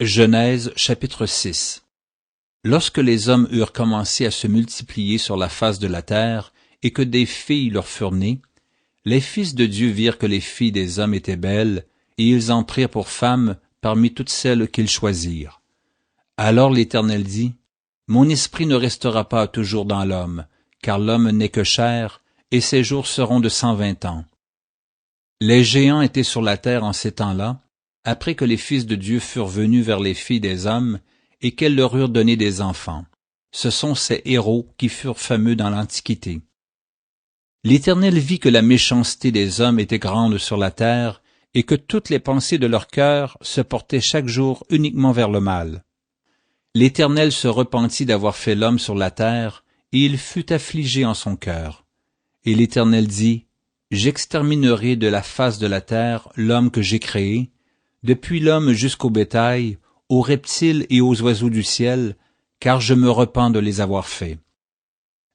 Genèse chapitre 6. Lorsque les hommes eurent commencé à se multiplier sur la face de la terre, et que des filles leur furent nées, les fils de Dieu virent que les filles des hommes étaient belles, et ils en prirent pour femmes parmi toutes celles qu'ils choisirent. Alors l'Éternel dit, « Mon esprit ne restera pas toujours dans l'homme, car l'homme n'est que chair, et ses jours seront de 120 ans. » Les géants étaient sur la terre en ces temps-là, après que les fils de Dieu furent venus vers les filles des hommes, et qu'elles leur eurent donné des enfants. Ce sont ces héros qui furent fameux dans l'Antiquité. L'Éternel vit que la méchanceté des hommes était grande sur la terre, et que toutes les pensées de leur cœur se portaient chaque jour uniquement vers le mal. L'Éternel se repentit d'avoir fait l'homme sur la terre, et il fut affligé en son cœur. Et l'Éternel dit, « J'exterminerai de la face de la terre l'homme que j'ai créé, depuis l'homme jusqu'au bétail, aux reptiles et aux oiseaux du ciel, car je me repens de les avoir faits. »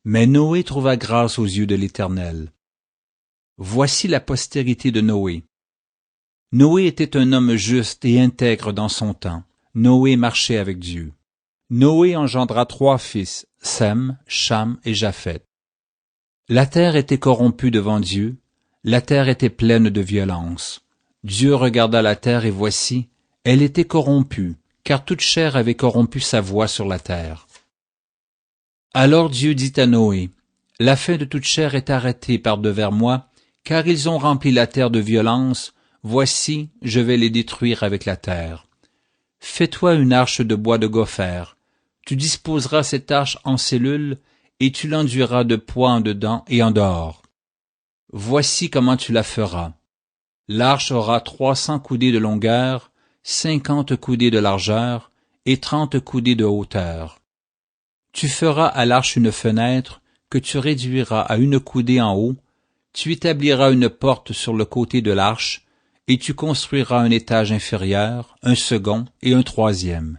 Mais Noé trouva grâce aux yeux de l'Éternel. Voici la postérité de Noé. Noé était un homme juste et intègre dans son temps. Noé marchait avec Dieu. Noé engendra 3 fils, Sem, Cham et Japheth. La terre était corrompue devant Dieu, la terre était pleine de violence. Dieu regarda la terre et voici, elle était corrompue, car toute chair avait corrompu sa voie sur la terre. Alors Dieu dit à Noé, « La fin de toute chair est arrêtée par devers moi, car ils ont rempli la terre de violence, voici, je vais les détruire avec la terre. Fais-toi une arche de bois de gopher. Tu disposeras cette arche en cellules, et tu l'enduiras de poids en dedans et en dehors. Voici comment tu la feras. L'arche aura 300 coudées de longueur, 50 coudées de largeur et 30 coudées de hauteur. Tu feras à l'arche une fenêtre que tu réduiras à 1 coudée en haut, tu établiras une porte sur le côté de l'arche, et tu construiras un étage inférieur, un second et un 3e.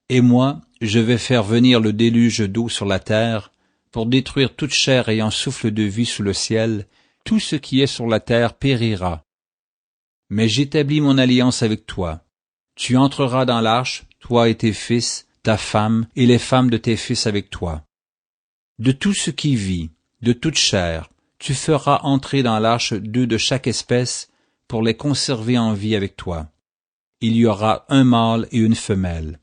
Et moi, je vais faire venir le déluge d'eau sur la terre, pour détruire toute chair ayant souffle de vie sous le ciel, tout ce qui est sur la terre périra. Mais j'établis mon alliance avec toi. Tu entreras dans l'arche, toi et tes fils, ta femme et les femmes de tes fils avec toi. De tout ce qui vit, de toute chair, tu feras entrer dans l'arche 2 de chaque espèce pour les conserver en vie avec toi. Il y aura un mâle et une femelle.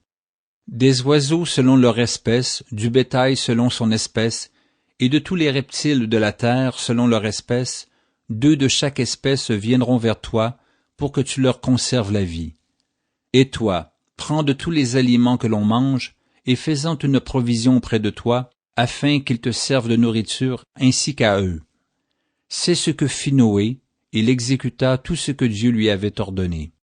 Des oiseaux selon leur espèce, du bétail selon son espèce, et de tous les reptiles de la terre selon leur espèce, 2 de chaque espèce viendront vers toi pour que tu leur conserves la vie. Et toi, prends de tous les aliments que l'on mange, et fais-en une provision auprès de toi, afin qu'ils te servent de nourriture ainsi qu'à eux. C'est ce que fit Noé, il exécuta tout ce que Dieu lui avait ordonné.